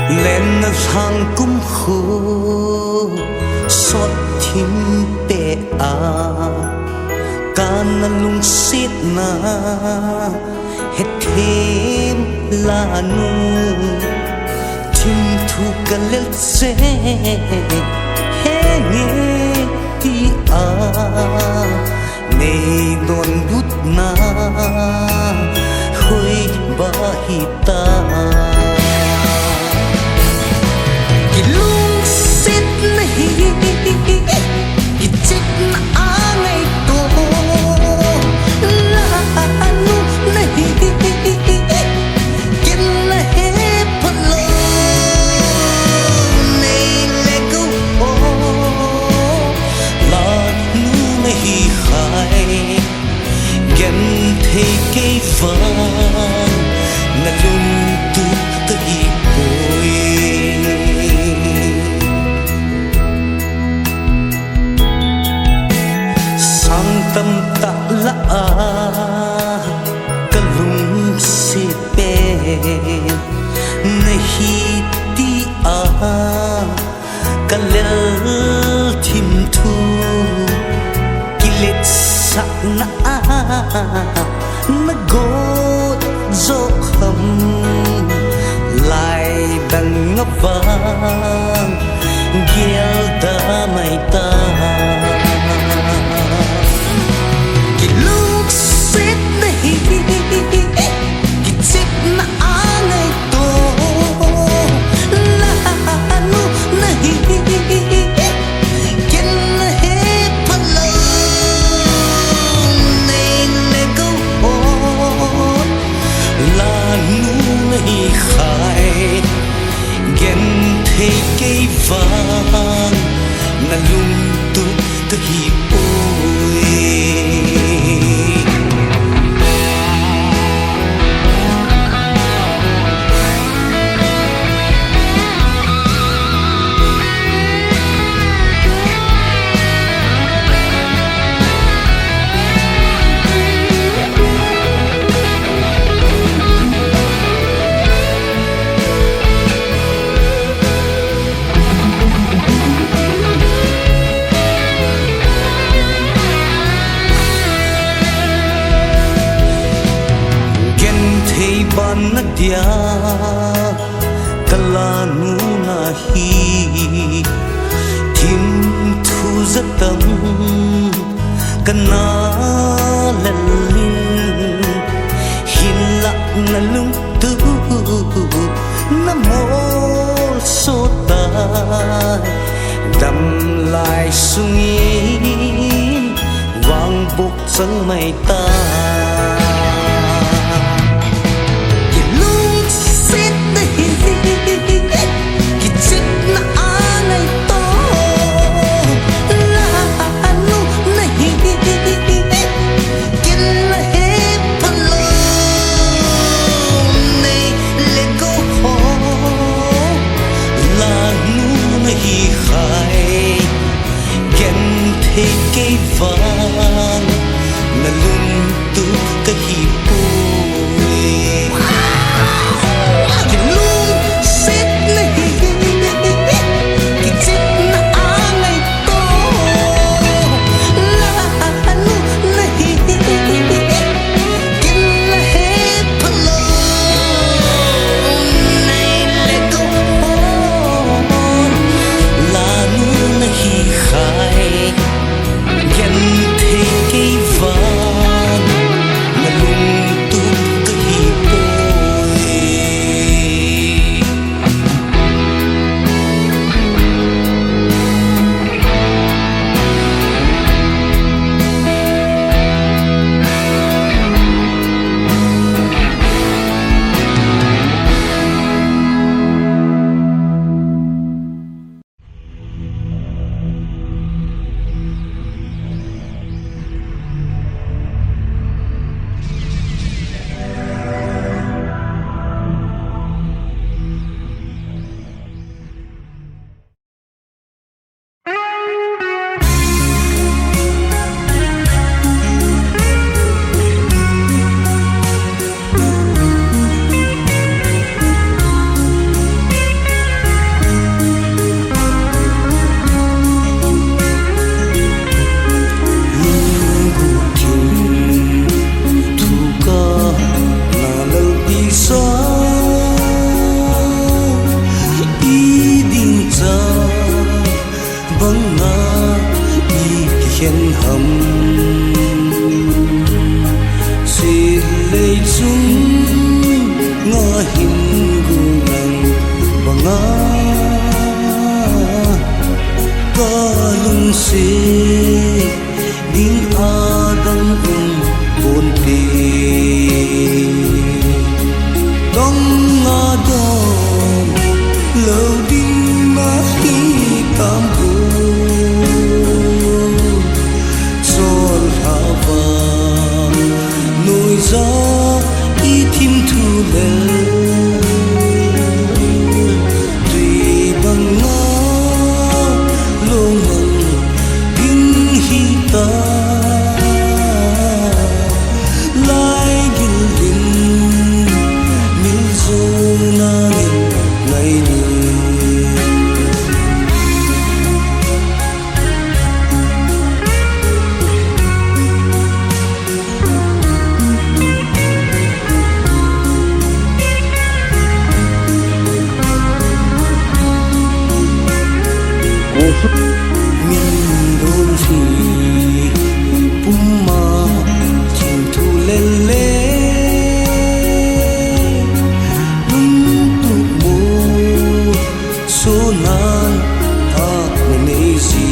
lên hàng cung khu xót thím bể à can lung xít na hết thêm là nu thím thu cả lết xe he nghe ti à nei don bút na hoi bahita lung xít nahi chích na angai to la nu nahi kin na he phalo nei le go la nu nahi khai gen the ke van na lung tu ta hi koi tâm ta la kalung si pe nahi ti a kalel thim thu kilet sa na na god zo kham lai dang ngavang gel da mai ta cây vàng là lung túc tới hiệp ban na dia kalanu nahi thim thu zatam kana lalin hin la na lung tu na mol so ta dam lai sungin wang buk sang mai ta cây vàng là lung tu hiền hầm xin lấy chúng ngõ hình gu nằng và ngã có lung xì đinh a đăng buồn tì đông ngã đòn lâu đinh mà khi cảm gió ý thim thu lên tùy bằng ngõ lô mừng kinh hi ta lại gìn gìn miêu dô na ngày min đôn phi pumma chim thu lên lung tu mo số nan a nei gì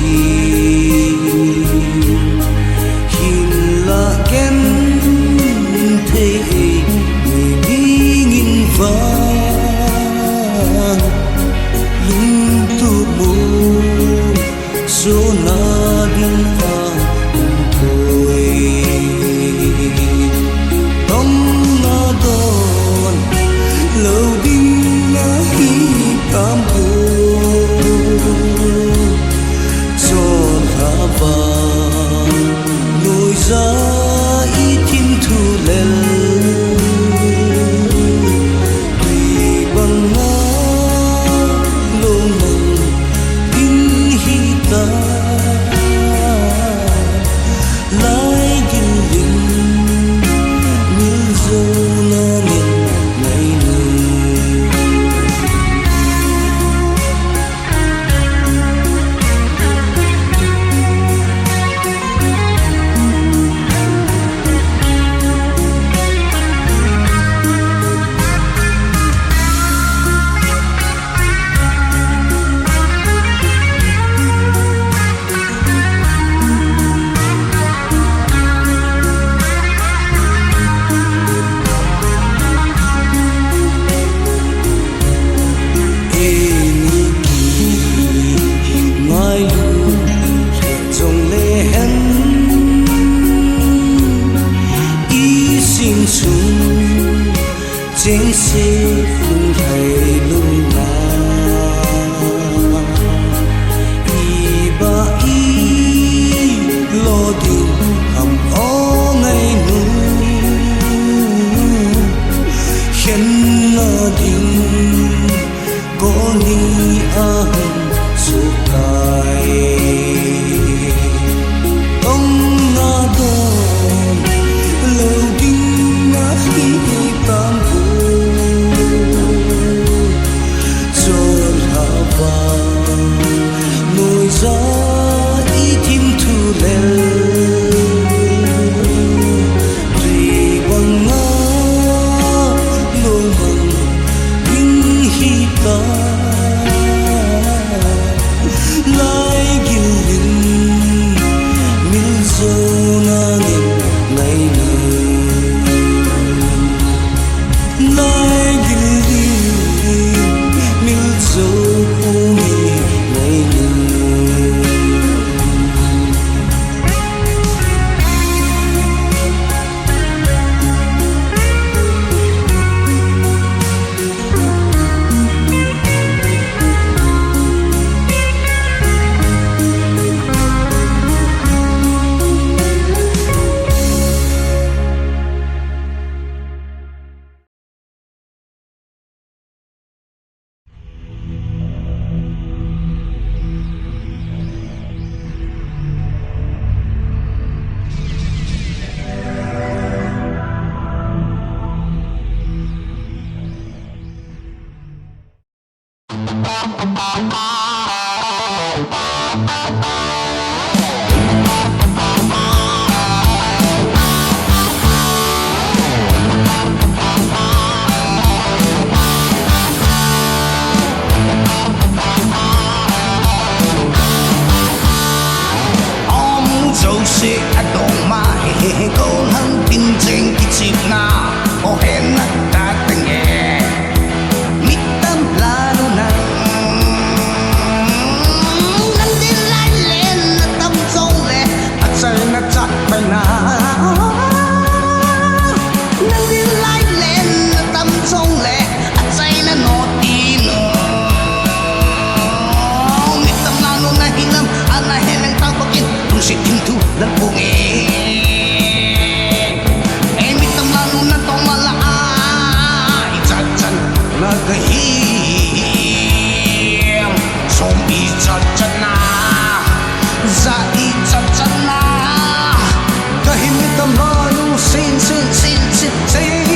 hin la ken thế mi ngin va lung tu mo số na din ta thôi tâm na đòn lâu din na hi tam cô giòn hạ vàng nồi ra ý thiên thu lên tùy bằng ngã lô mừng kinh hi ta lại gìn gìn như dâu na nhìn ngày chính sĩ lung thầy lung la y ba y lo điều hầm ó ngày nu khen na điều có ni a hầm số cài ông na đòn lâu đinh na hi tam nồi gió ý thim thu lên tùy bằng ngã lô mừng kinh hi ta lại gìn gìn miêu dô na nhìn ngày lại gìn gìn miêu dô dan bungi mitam lalo na tomalaay Ichat-chan nagahim Som ichat-chan na Za ichat-chan na Kahit mitam lalo sin sin sin sin sin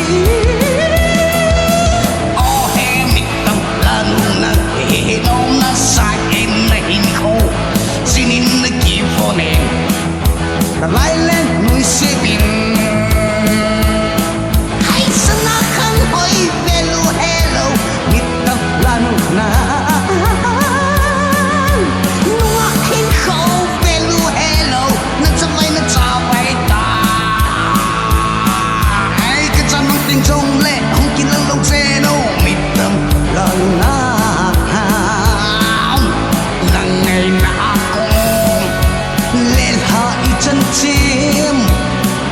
mitam lalo naghihinom na sa inahin ko Sinin nag-iponin Nalailan mo'y sipin Ay sanakan ho'y hello hello Mitam lalo na Nuwakin ko hello hello Nagsabay ta Ay kasamang tinsong le Ang kilalog seno Mitam lalo na Nangay na ako Lelha ichan-chim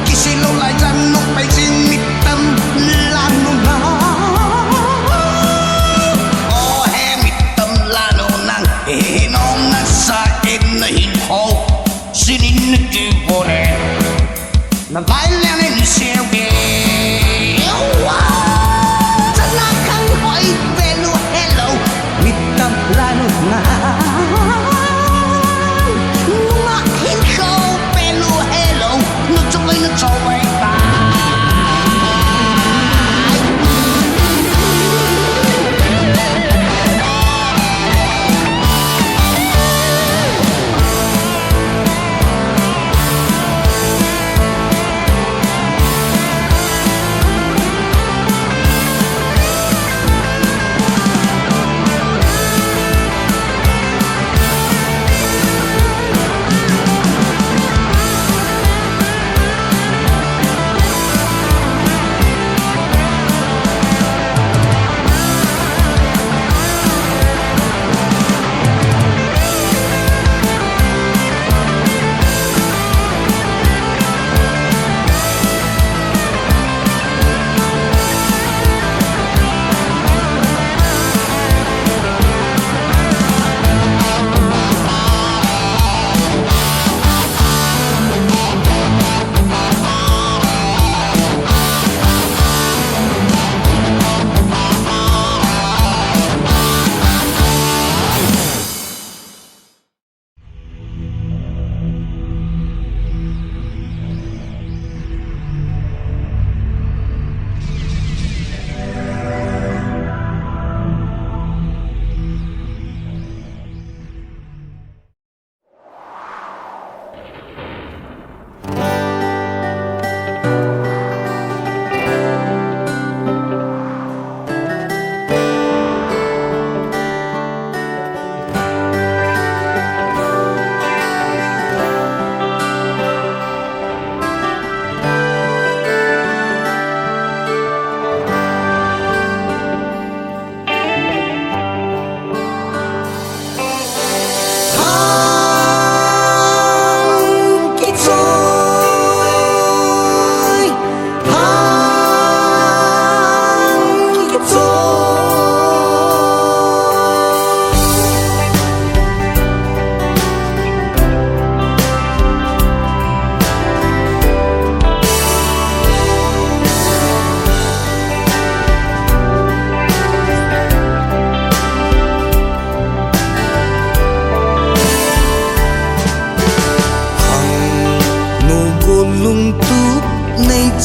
Kisilaw lai dyan Nung pa'y simitam Lalo na mitam lalo nang Hihinom na sa inahin ko Sininagkipunin Nabailanin siya Tanakang ho'y hello hello Mitam lalo na Numahin ko hello hello Nagsabay ta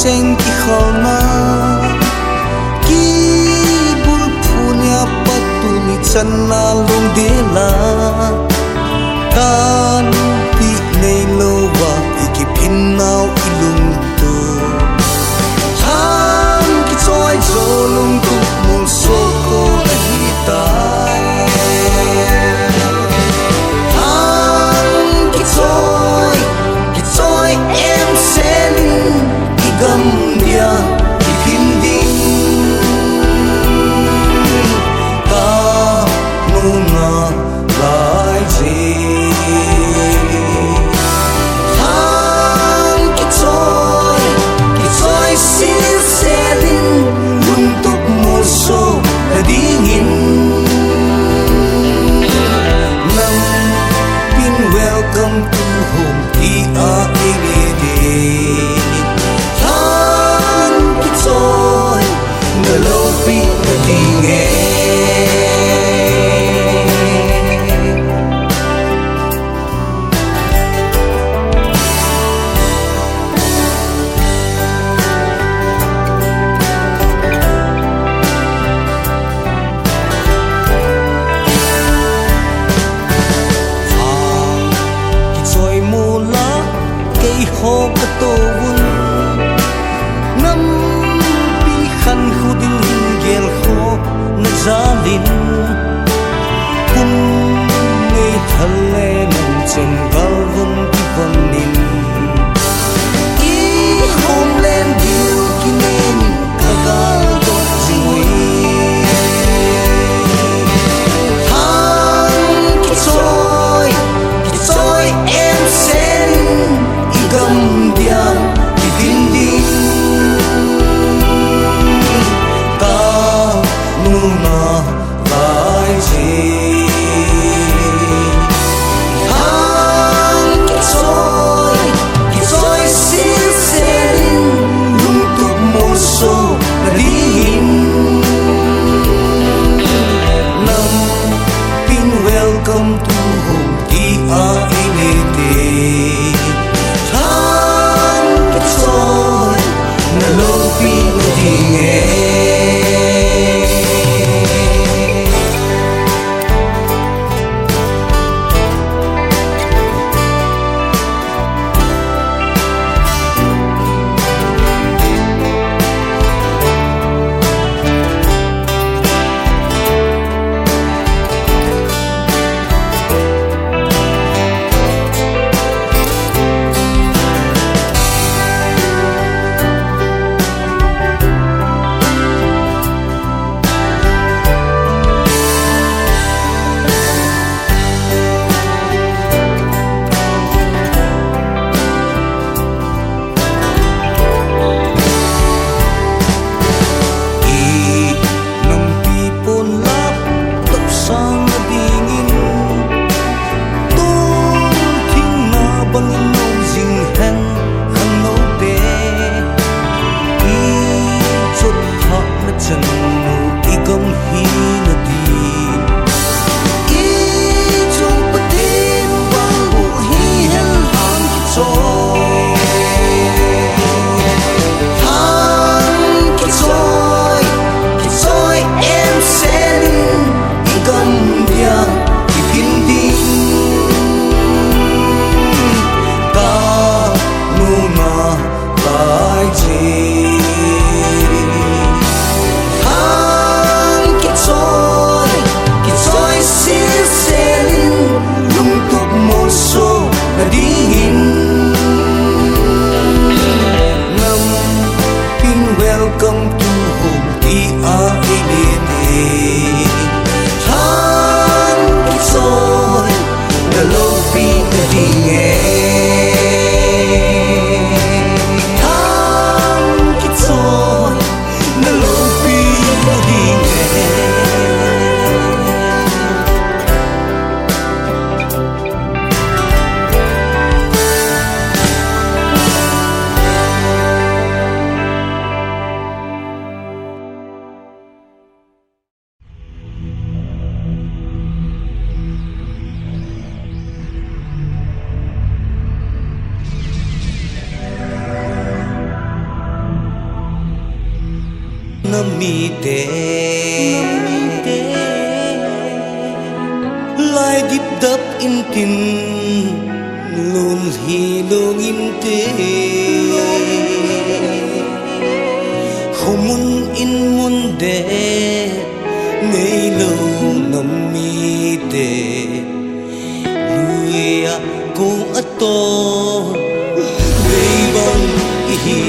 Cheng ki khona ki bul punya patuni channa long dela kan ti nei lowa ikipin nau ilung tu han ki choi zolung tu mul so ko hitai han ki choi em selin gam dia ipinding ka nuna lai ji mi te lai dip dap in tin lun hi lung in te khumun in mun de nei lo nam mi te luya ko ato dei bang hi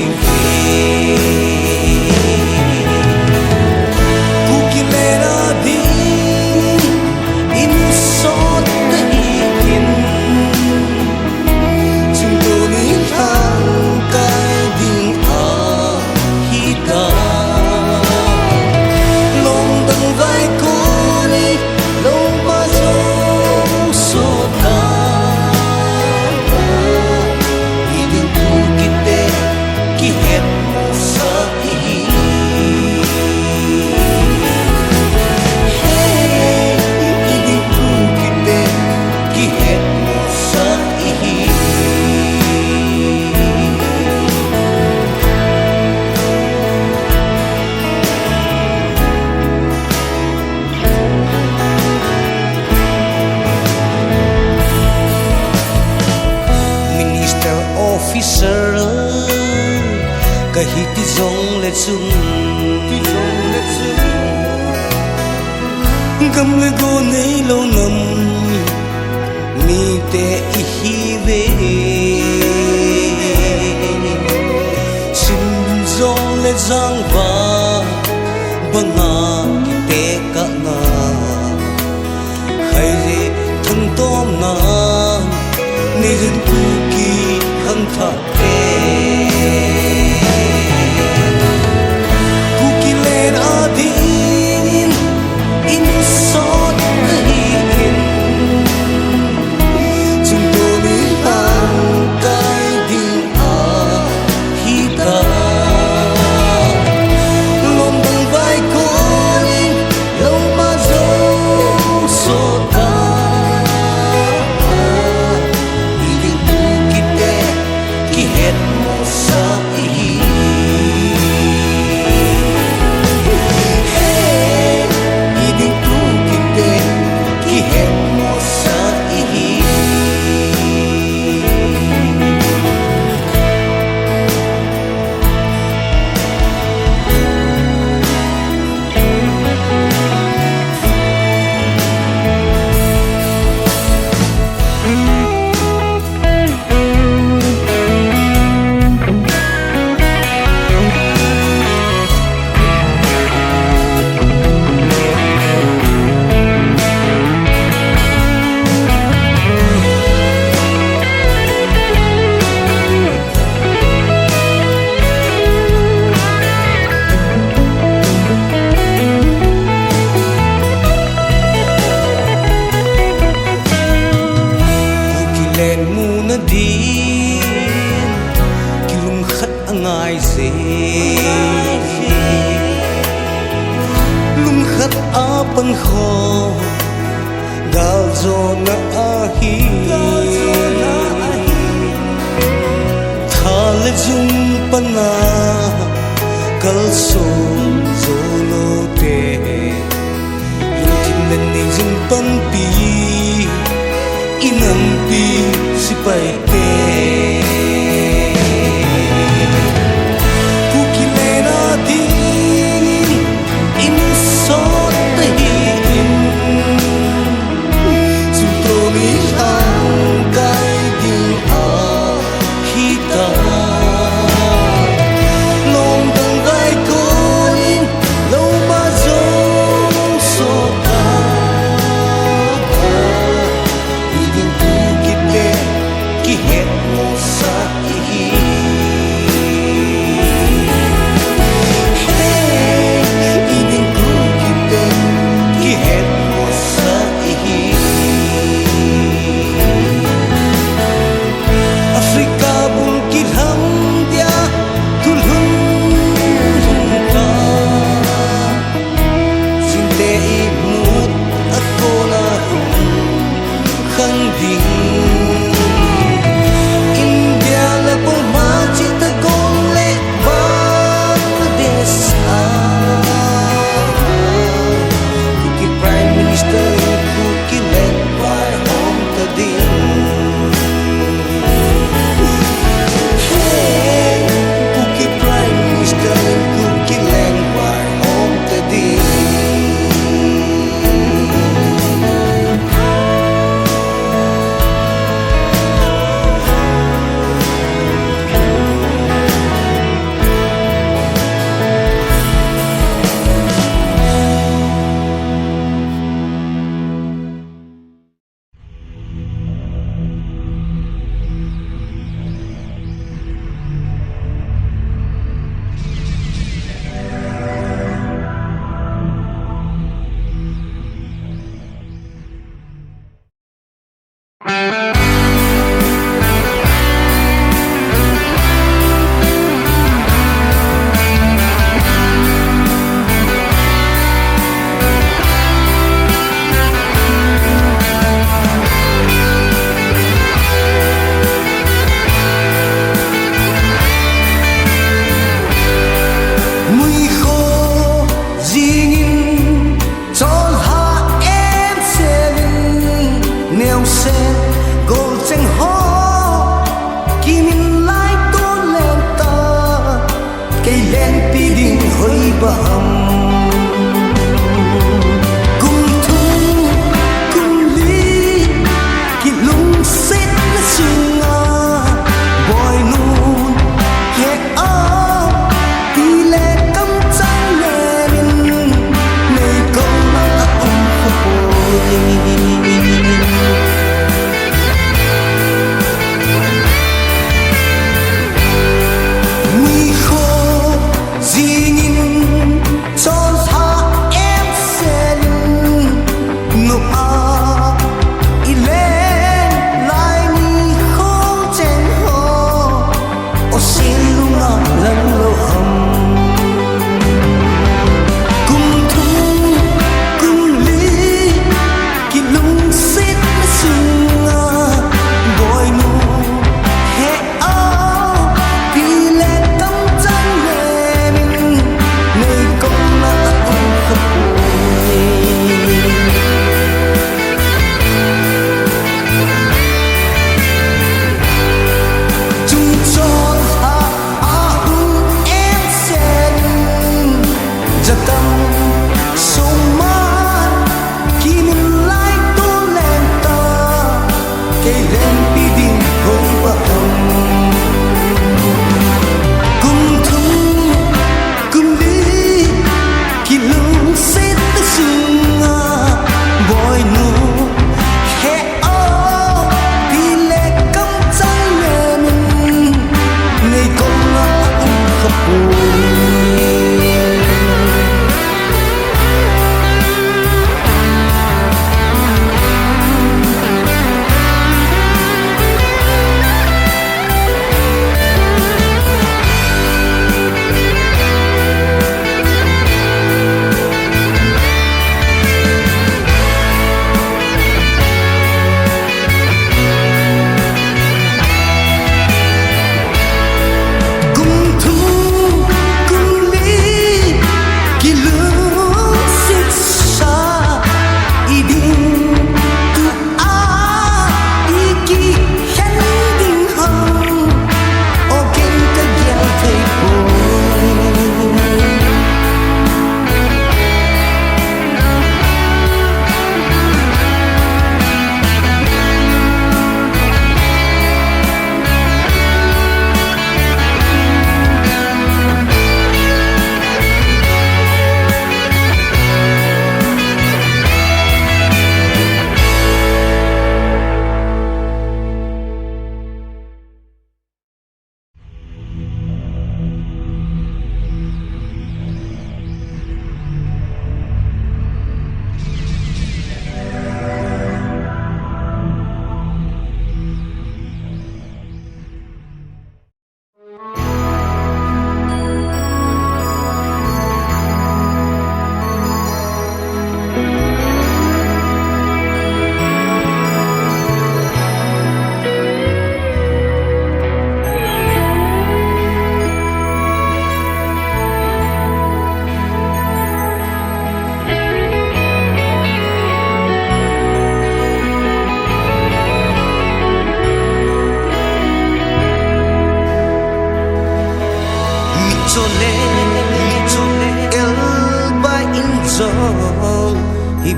officer kahiti zong le chung gam le go nei lo nam mi te I hi ve sim zong le zang va banga ki te ka na hai re thang tom na nei ren ku ki hang tha te ku ki len a din in so na hi in chung to ni hang kai din a hi ta lom bang vai ko ni lo ma zo so ta din kilung khat angai se lung khat apan kho gal zo na ahi thal zum pana kal so zo lo te tin ni zum pan pi inam pi si pai te ku ki le na din in so te hi in zum to ni hang kai di a hi ta long dang vai ko in lo ma zo so ta ki sen gol cheng ho kimin lai to len ta cây len pi ding hoi ba ham cùng thu cùng ly ki lung set na sunga boy nun he a ti le kam chang le min nei ko na ta ho boy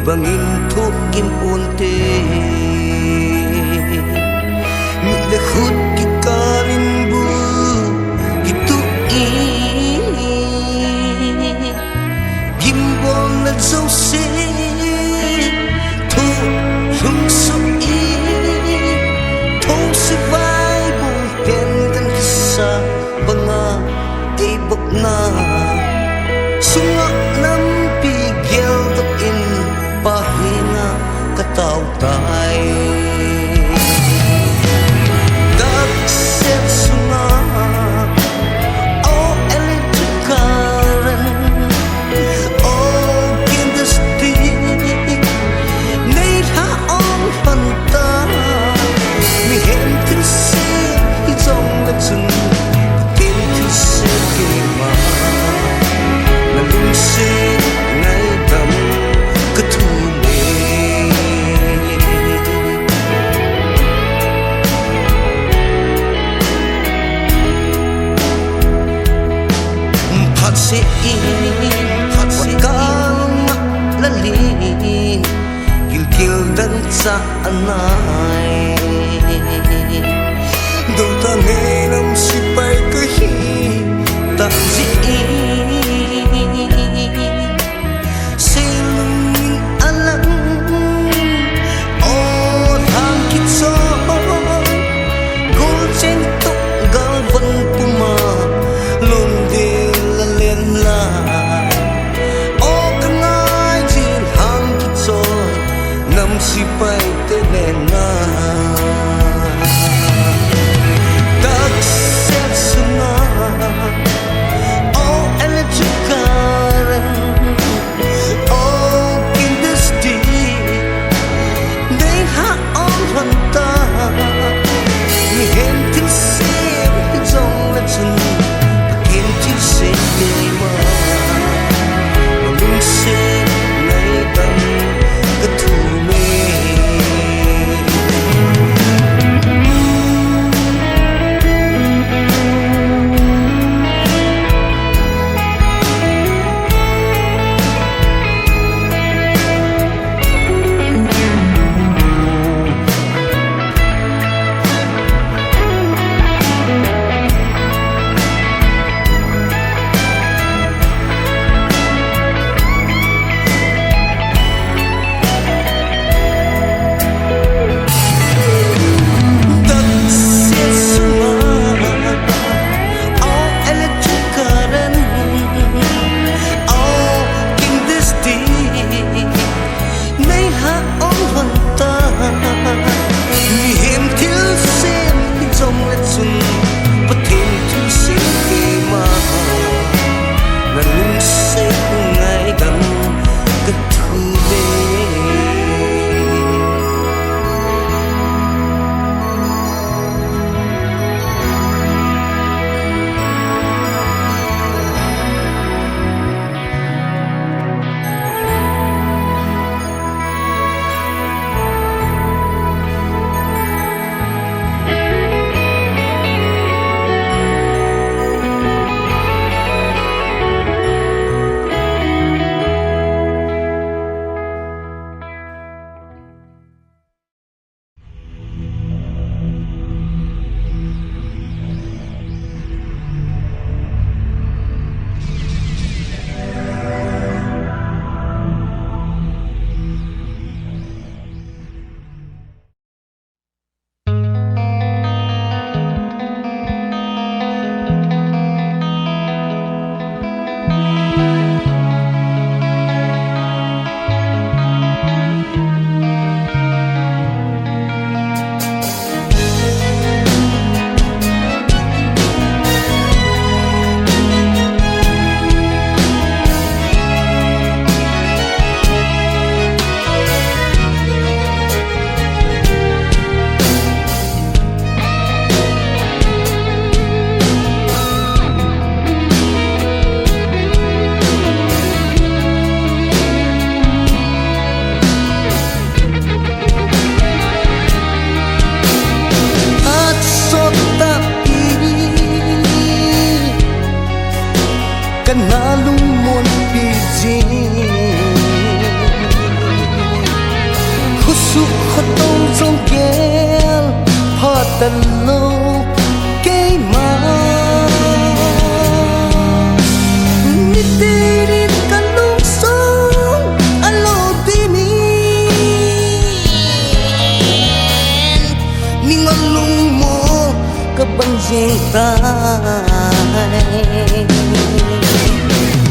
bangin thukim punte mi le khut ki kalin bu gitu i gimbol na zo se thu lung so i thu se vai bu pen tan sa banga ti bok na sunga nam pi gel tok in pahinga kataw tay dag set sunga o electric current o industry need ha on panta mi hen tin se I trong la chun tin tin se ke ma na lung se ngai tam ka thu ne tan sa anay đâu ta nghe năm si bay cứ hi ta dị sing alam o thang kit so gol chen tok gal van puma lom de la len la o kanai jin hang kit so nam si bay te len na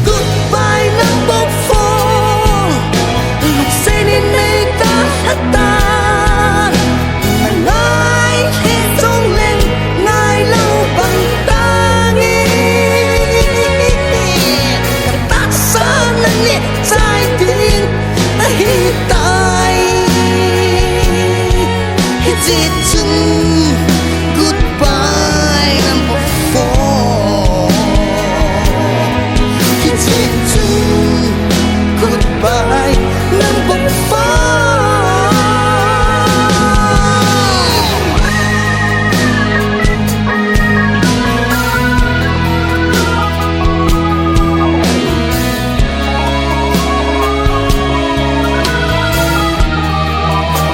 Goodbye number 4 lúc say nên đây ta hát ta mà nói hết rung lên ngài lâu bằng ta nghe ta xa nâng nhẹ trái tim ta hi tai hết gì chung goodbye number 4 it's it goodbye number 4 เ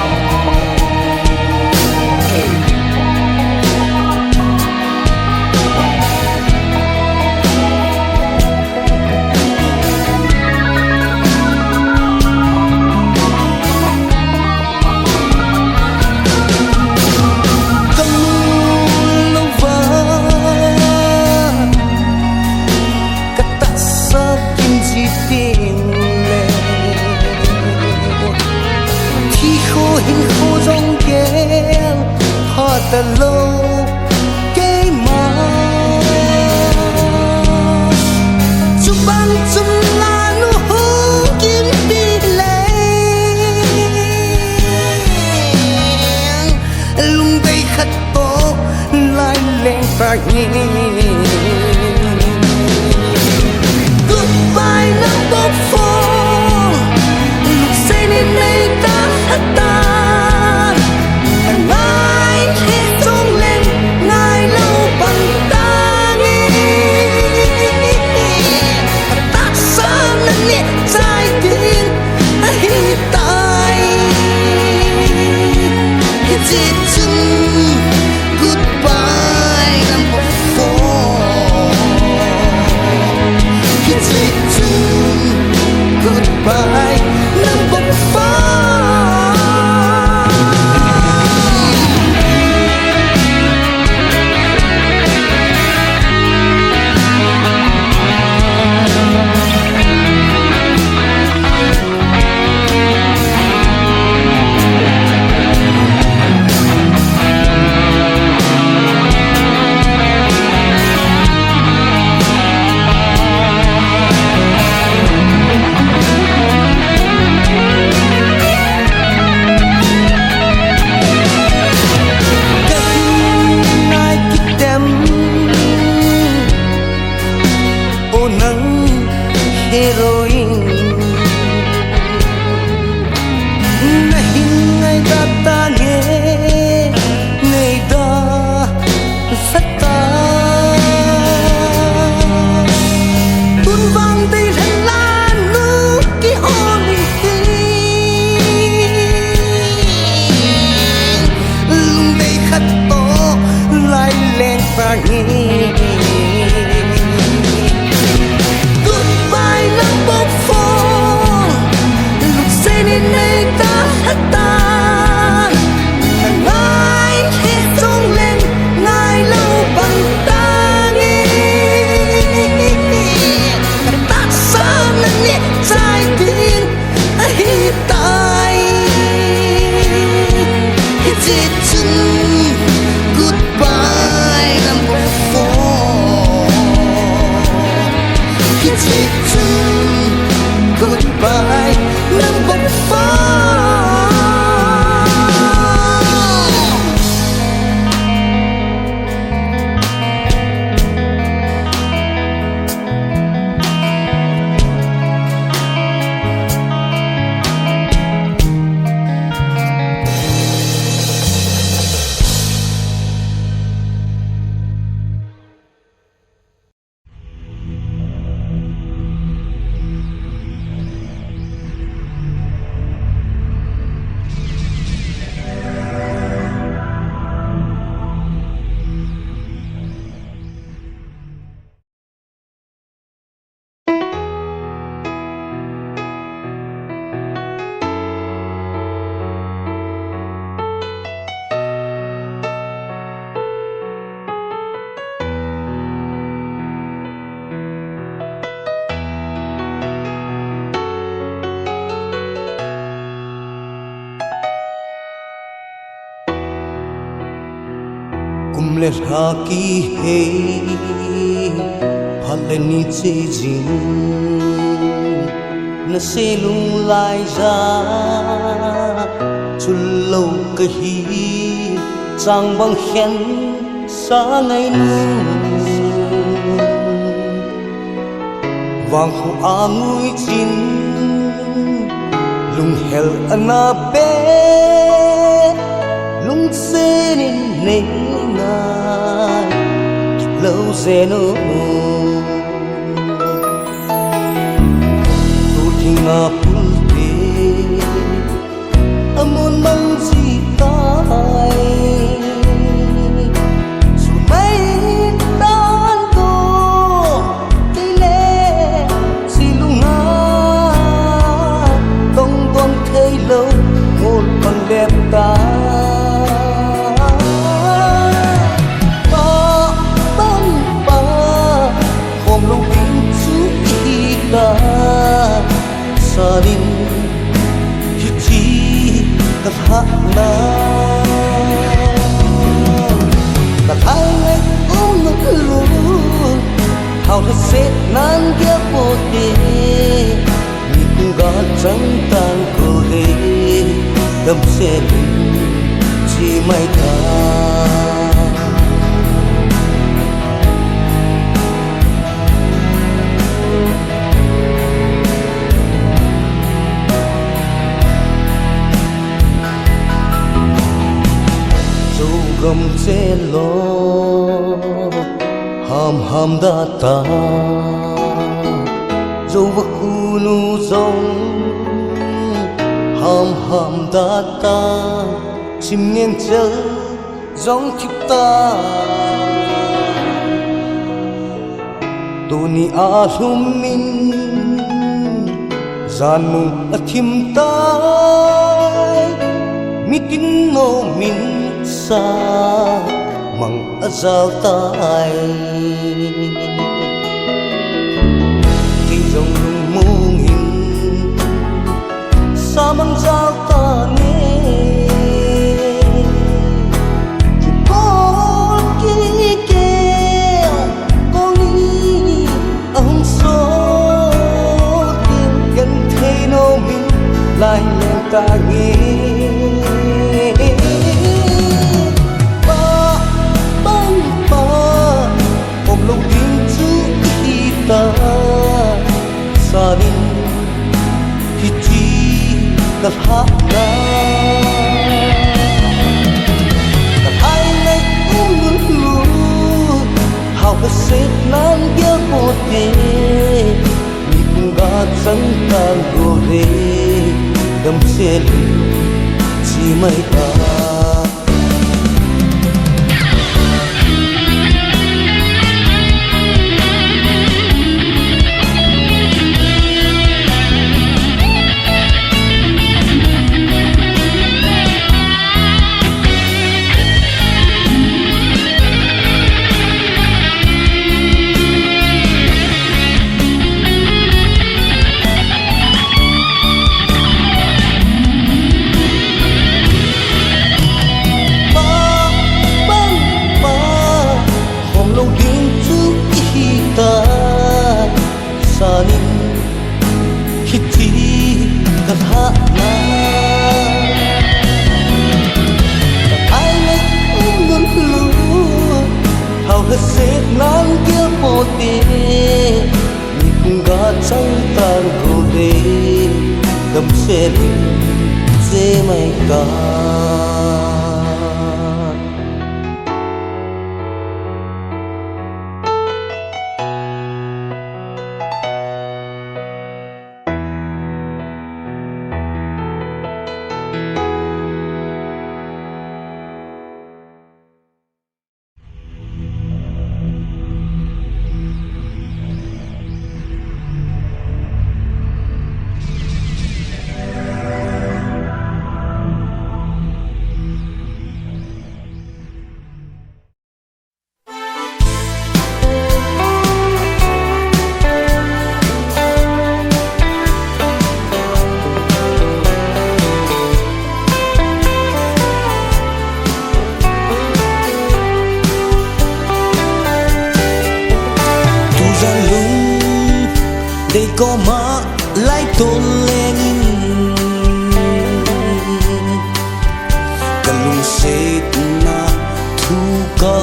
ta lâu cái mà chúc ban chum la nu hú kim đi lên lung đây khát to lại lên phải goodbye number 4 lúc say nên đây ta hát ta le raki he phale ni che jing na selung lai ra chul lo ka hi chang bang khen sa ngai nu wang hu angui chin lung hel ana be lung se nin nei ngai kip lo se no tu thing a pul te amon mang chi tai su mai tan to ti le si lunga tong tong thei lo ngol pan lep ta sarin hiti kahana hào thật sẽ nan kia vô tê mi cũng gà trắng tan cô hê đâm sẽ linh chỉ mai ta gầm che lo ham đã ta dâu vắc khu nu dòng ham đã ta chim nghiêng chớ dòng thiếp ta tu ni a lum min gian mùng a thiêm ta mi tin nô min sa mang azal tay khi dòng lung mung hình sa mang giao ta nghe chỉ có kia kêu có nghĩ ông số tiền gần thấy nó mình lại nên ta nghe sanin hiti kahana kahai nay umun lu hao kaset nan gel bote ni kunga santan gore dam seli chi mai ta sanin hiti kahana kahai nay umun lu hao haset nan kia pote ni kunga chang tan gore dam seli je mai ka để có má lại tôn lên cần lung xếp na thu có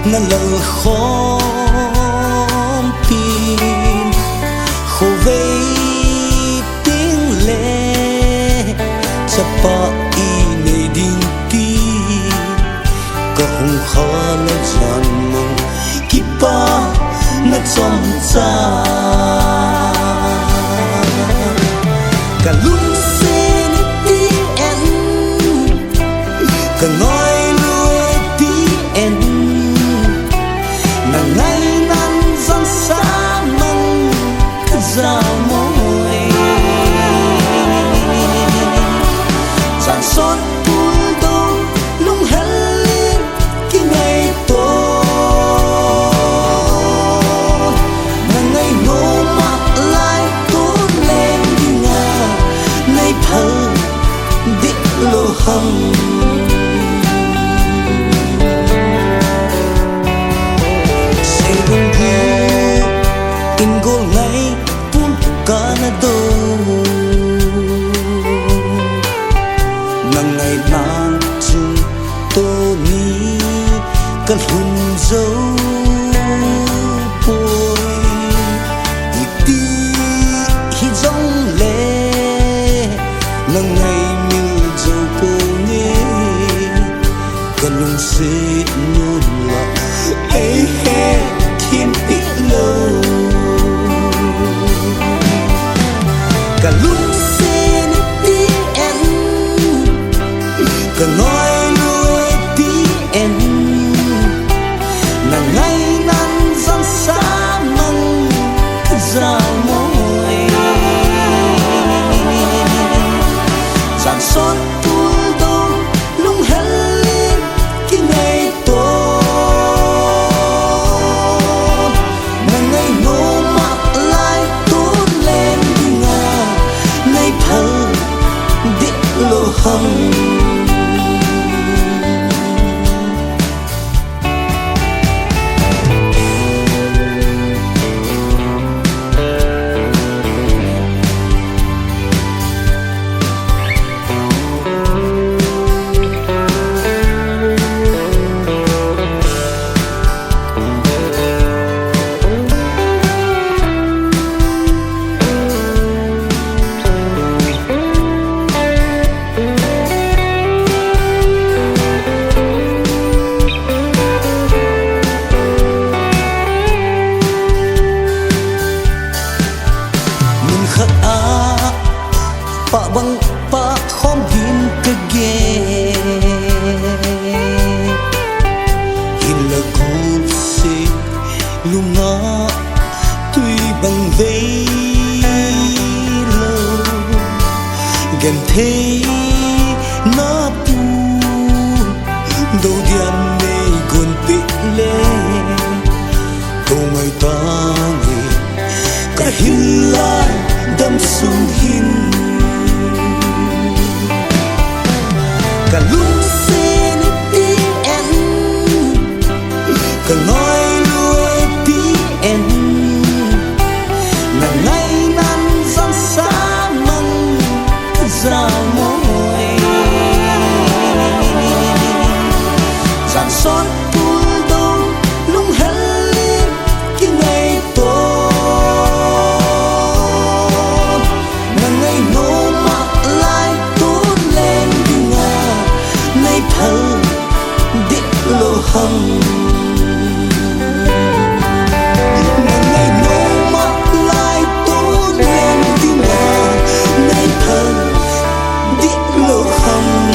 na lờ khom tin khổ vây tiếng lệ chắp ba y nề đinh ti cả hùng khó na giàn mong kipa na trong cha cả lúc xe đi em cả nói nuôi đi em nàng ngay nằm răng xa măng cứ ra môi chẳng xót vui đâu lúc hết cái ngày tối nàng ngay ngô mặt lại tốt lên đi ngà nang ngày nang chừng tô ní căn hùng dấu bồi tí hi giống lệ nang ngày như dấu bồ nhé cần lùng xê nhôn lại ê hê thiên tích lâu cả lúc xê ní tí em cả nói nuôi tí em nàng ngay năn răng xa măng ra môi giàn xót tuôn đâu lúc hết lên cái ngày tối nàng ngay nô mặt lại tuôn lên đi ngà ngay thơ đích lô hồng pa bang pa khom hin ka ge hin la kup se lunga tui bang ve lo gen the na pu do dian ne gon pi le ko ngai ta nge ka hin la dam sung hin cả lúc xê ní tí em cả nói nuôi tí em nàng ngay năn răng xa măng ra môi giàn xót tuôn đâu lúc hết lên cái ngày tối nàng ngay nô mặt lại tuôn lên đi ngà nay thơ đích lô hồng nàng ngày nô mặt lại tuôn lên đi ngà nay thơ đích lô hồng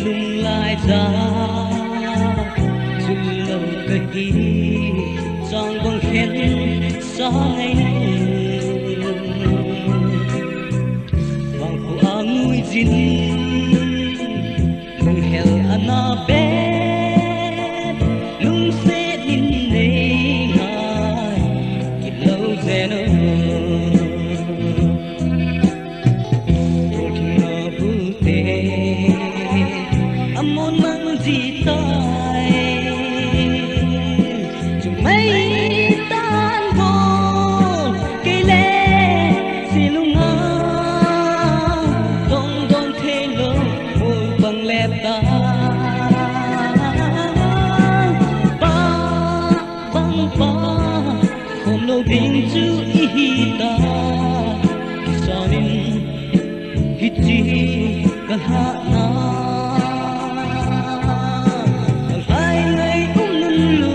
lung lại ra chừng lâu cái ký trong bóng khen gió ngày bằng phố áo mũi dính không heo ăn na bé lung sẽ đến đây ngài kịp lâu dè nơ amon mang gì tai chúng mấy tan vô cây lê xì lung ngao đông đông thế hiti kahana hai ngày nun lu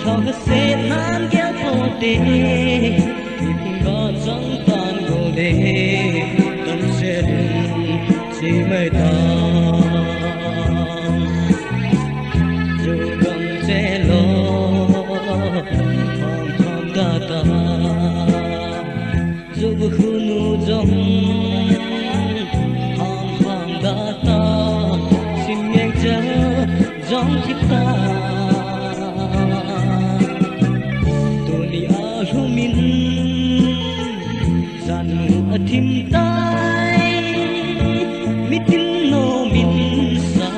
cho cái xe nan kéo phố tê cùng có chẳng tan gồ đê tâm sẽ chỉ mây ta dù gầm che lo thom thom gata dù khu nu dòng thom thom gata xin nhang chớ dòng kita dunia rumin zanu athim tai mitin no min sa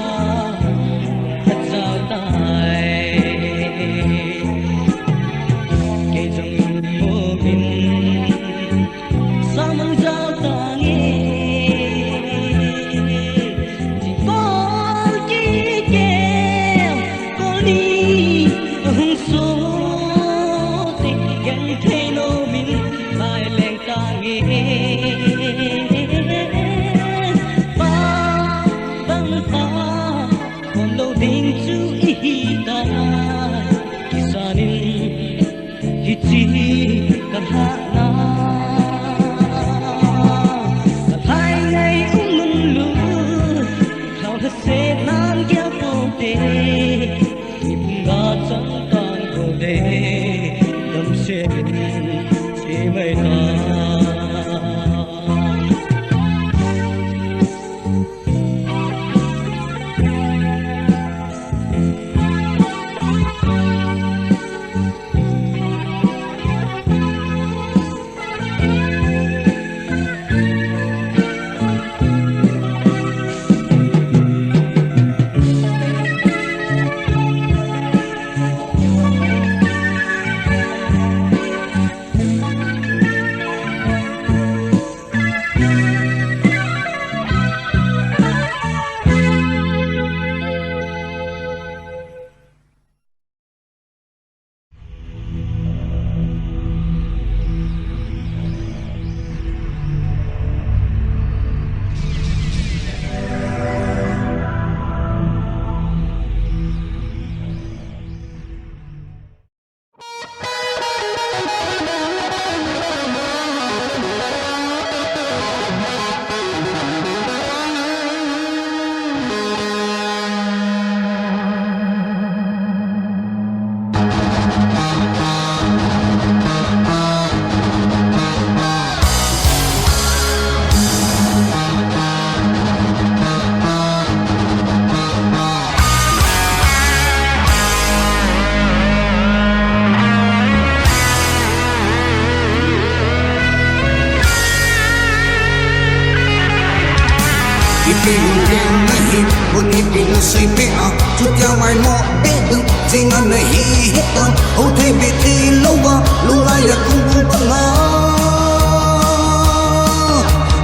hachao tai ke jong mo min samang jao ta nge ji con chi kem con đi hung số tình ghen thế no min mai leng ta nge ba bang ta con đâu tin chú ý ta kisanin hiti kahana hai ngày nun lu thao thật sẽ nan kéo phố tê nhịp ngã chẳng tan cổ đê tâm sẽ chỉ mây ta say pe a chút theo mai mò bé đừng riêng anh này hi hết tan ô thế bị đi lâu qua lu lại là không buông bằng ngã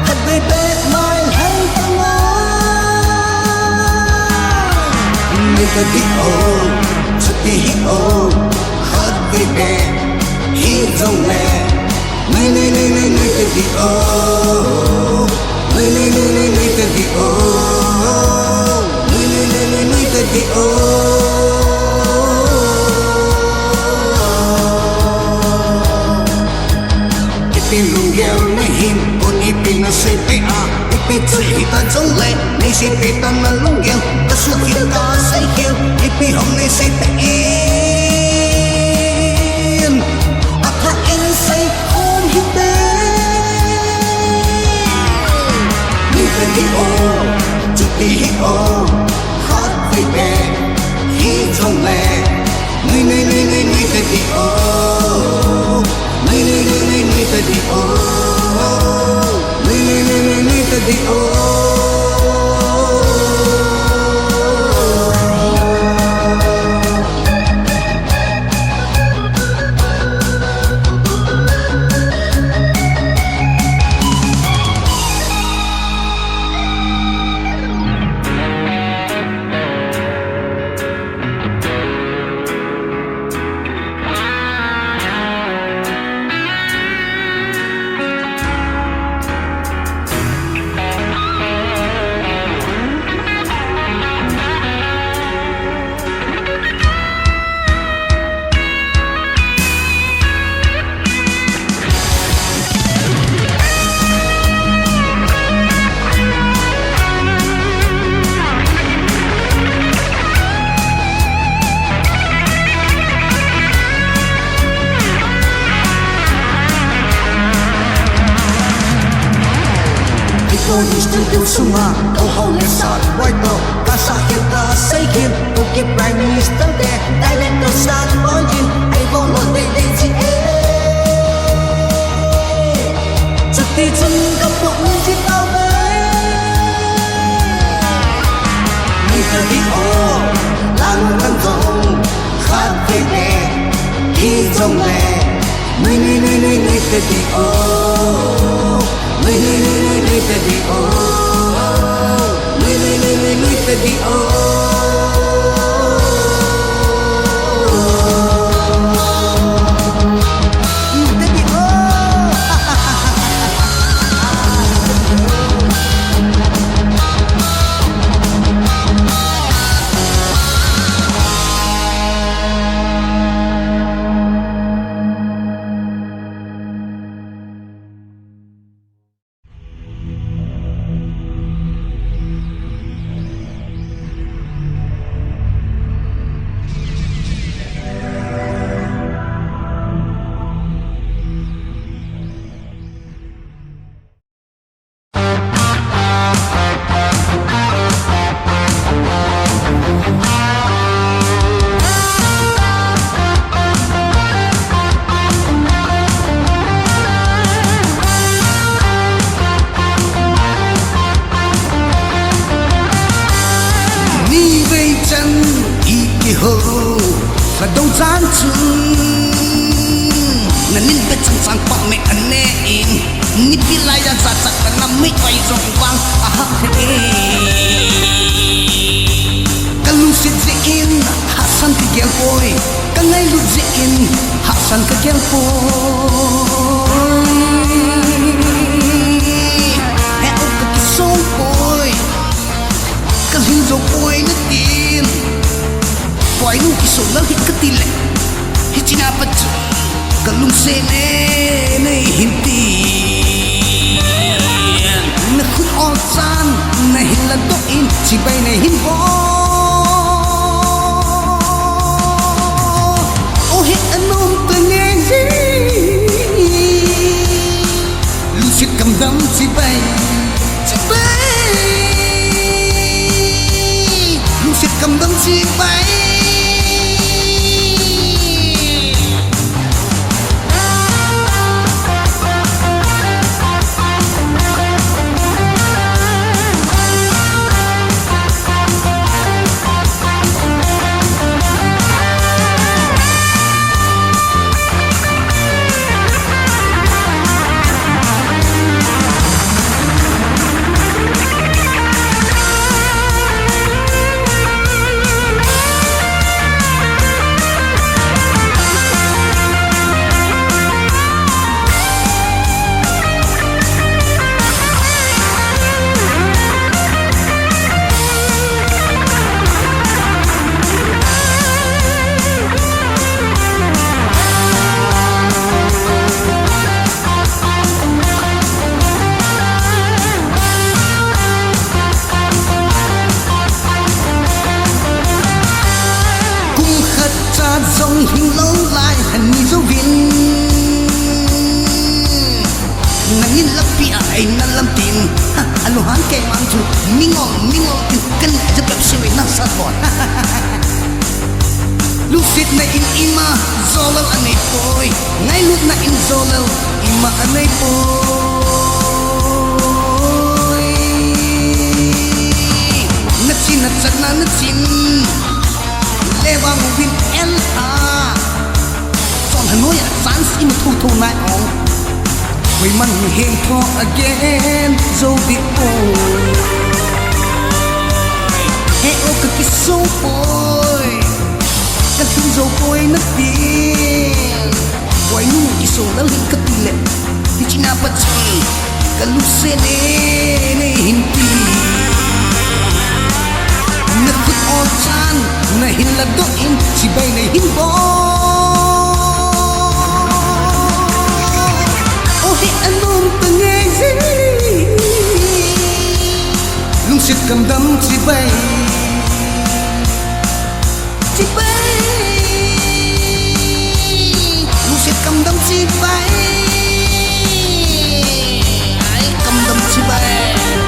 hãy về bé mai hay tăng ngã người ta đi ô chút đi hít ô hãy về bé hi rong lẹ người ta đi ô người ta đi ô the ipin yel na him on ipin na say pe a ipin say ta jong le ni say pe ta na long yel ta su hin ta say hiel ipin hom ni say pe in a ta in say home hi be ni ta di o chu ti hi o về bé khi trong lẹ người ta đi ô người ta đi ô người ta đi ô tôi đi trên yêu sông à đâu hậu lên sát quay tàu ta sa hiện ta xây kiến tôi kiếp prime minister để đại lên tôi sát nói chuyện ai vong một đây đây gì chợt thì chân gặp bụng chỉ tao với người ta đi ô lang thang rong khát về bè khi rong lẻ người ta đi ô người ta đi ô người ta đi ô và đâu dáng chừng là nên biết chẳng sang pa mẹ anh nè in nít đi lại ra giặt giặt là năm mấy quay rong vang à ha cái lúc sẽ in hạ san cái ghé phôi cái ngày lúc sẽ in hạ san cái ghé phôi hẹn ông cái sông phôi cái hình dấu phôi nó tin Why no kiso lang hikatile Hichinapat kalungse ne hindi Nakhut olsan nahiladoin sibay na hinbo Ohe anong tangezi Lusit kamdam sibay Lusit kamdam sibay dòng hình lâu lại hẳn như dấu viên nàng nhìn lấp bị ai nàng làm tin alo hắn kẻ mang chú mi ngon tin cần giúp đỡ suy năng sát bọt lúc xịt này in ima do lâu anh ấy bôi ngay lúc này in do lâu ima anh ấy bôi nát chín nát chặt nát chín Lewang win LA Son Hanoi at Sans in the total night on We man hang for again So big boy Hey oh ka kiso boy Kan hin so boy na tin Boy nu kiso lal hin ka tile Di chinapat chan Kaluse ne hinti Nakut olsan nahiladoin sibay na hinbo Ohe anong tangezi Lungsit kamdam sibay Lungsit kamdam sibay Ay kamdam sibay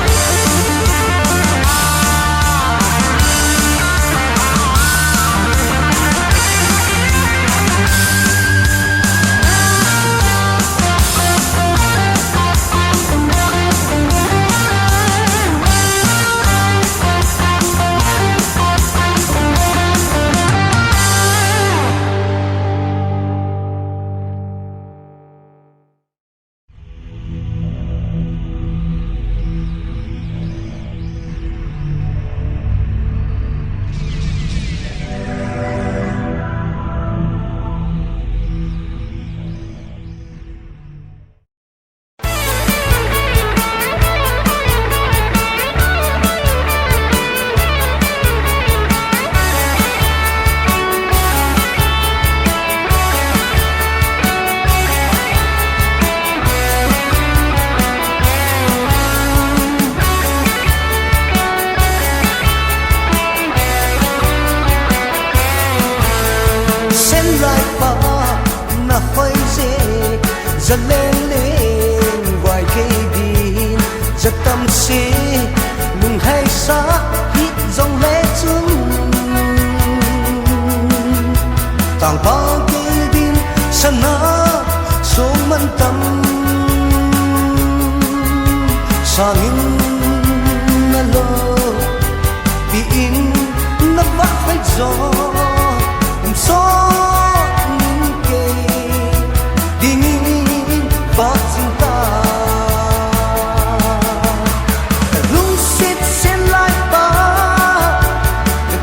giật tâm sĩ lùng hay xa hít dòng lệ chung tàng bao kê din sana số mân tâm sangin na lo piin na bakit zo so nin ke dingin pasinta lung sit sen lai pa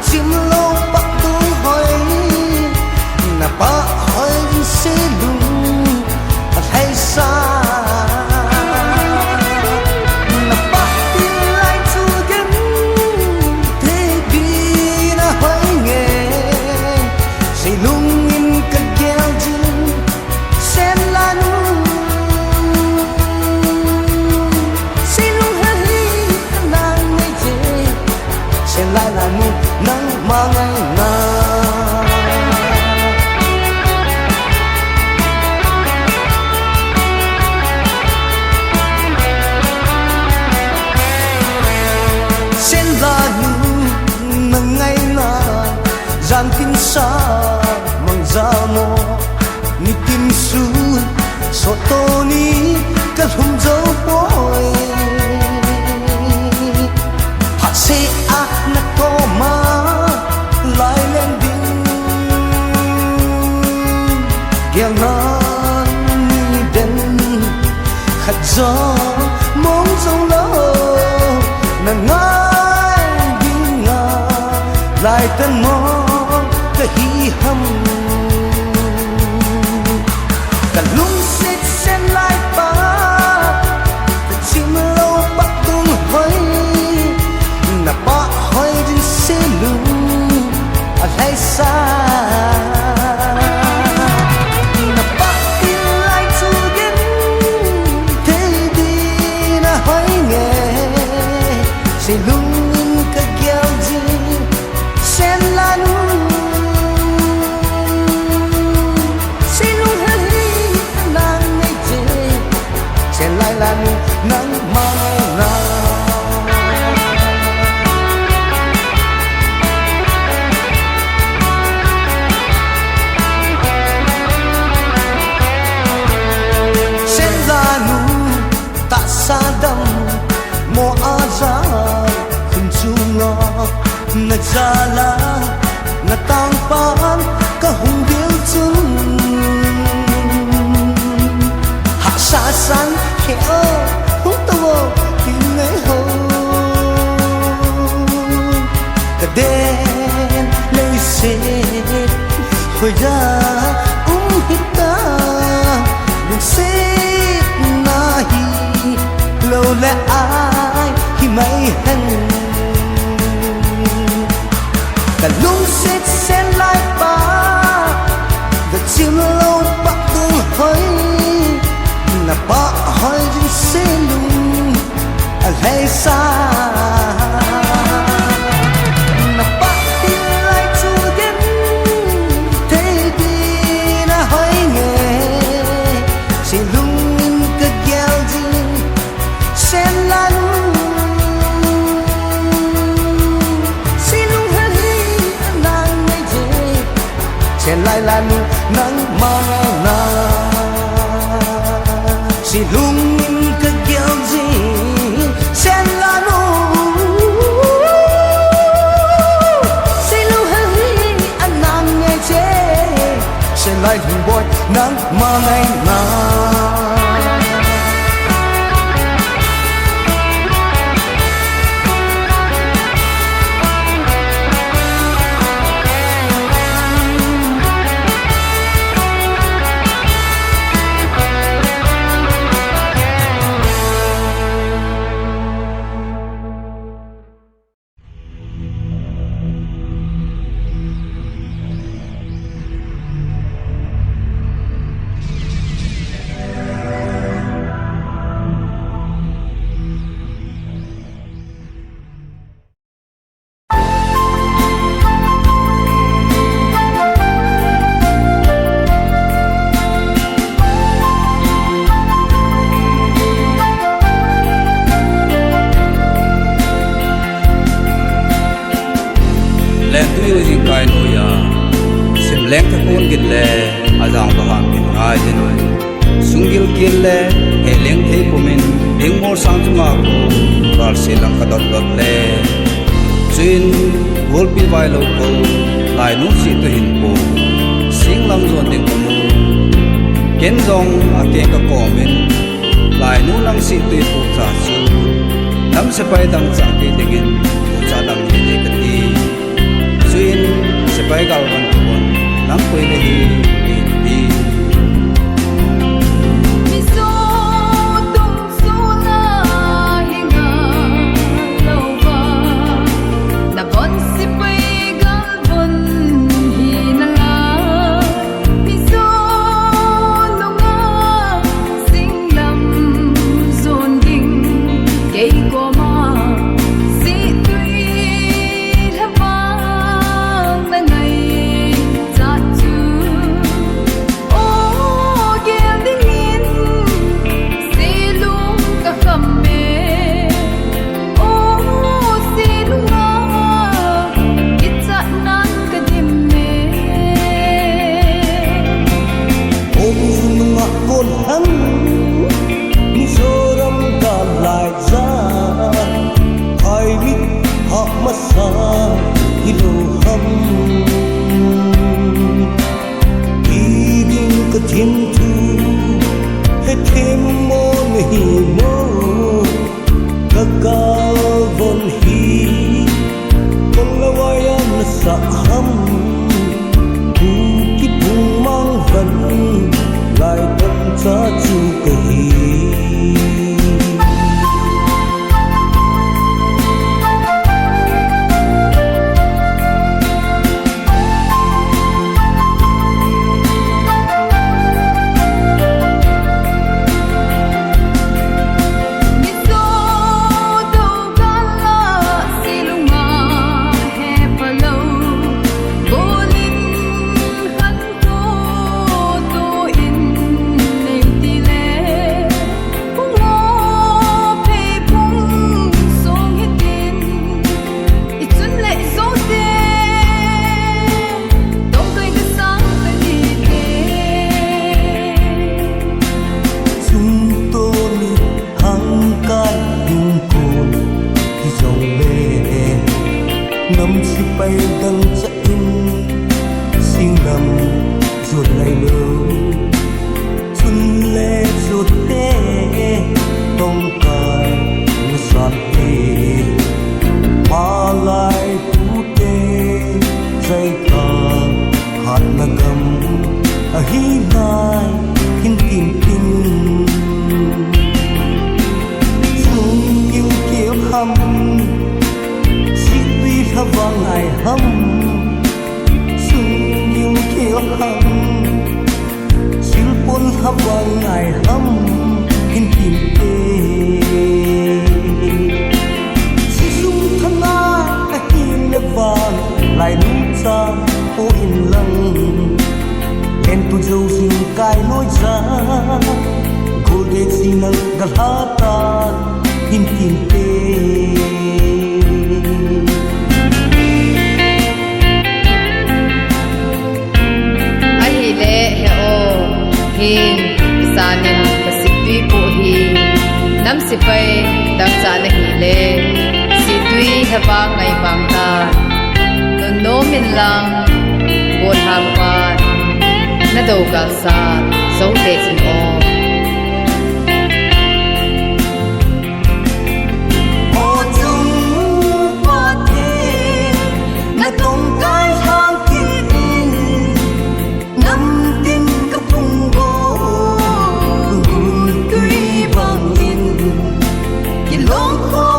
chim lo pak tu hoi na pa hoi se lung at hay sa lại là nụ nắng mà ngày nào sen là nụ nắng ngày nào gian tin xa mang ra mò ni tin su so to ni cả hùng dấu bôi hạt se na ko ma lai lên đinh giang nan ni den khát gió mong sông lỡ na ngai đinh nga lại tân mong cái hi hâm cả lung xếp sen lại ba chim lâu bắt tung hơi na ba hoi din se lung at hay sa na ba tin lai chu gen thế đi na hoi nghe se lung ka gyal ji sen la nu se lung hai nang nei je sen lai la nu nang ma na sadam mo aza kunchunga na jala na tangpan ka hunggil chun ha sa san he o hung tawo tin ngai ho ka den lei se khoi da hita lung se na hi lâu lẽ ai khi mấy hân cả lung xếp sen lại ba và chim lâu bắt tung hơi na ba hơi din se lung hay xa na ba tin lại chu gen thế đi na hơi nghe se lung ka gyal din sen la nu si lung hai nang nei je sen lai la nu nang ma na si lung ka gyal ji sen la nu si lung hai nang nei je sen lai hing boy nang ma ngai na leng tha kun gin le ajang to han bin ngai din oi sungil kil le he leng thei pumin ding mor sang chunga ko ral se lang ka dot dot le chuin gol pi vai lo ko lai nu si to hin po sing lam zon ding ko mu ken zong a ke ka ko min lai nu lang si tu pu cha chu nam se pai dang cha ke dingin pu cha dang ni de ka ti chuin se pai gal wan ko nam poi le hi ti Thiên thu hết thêm môn hi mô các cao vốn hi con la vay an sa ham tu ki bung mang vẫn lại tâm cha chu cái năm si bay đăng cha in sinh năm ruột lại lâu xuân lê ruột tê tông cài nó soạn tê mà lại phú tê dây càng hạt là gầm hi lại hin tìm tin xuống yêu kiếp hâm ha vang ngày hâm sung yêu kiêu hâm sil pun ha vang ngày hâm hin kim tê si sung thân ai hin le vang lại nung cha ô in lăng lên tu dâu xin cài lối ra cô để xin nâng gật hát ta hin kim tê hin sanin pasitui po hi nam sipai dang cha na hi le situi haba ngai bang ta no min lang bol ham pa na do ga sa so de sin o long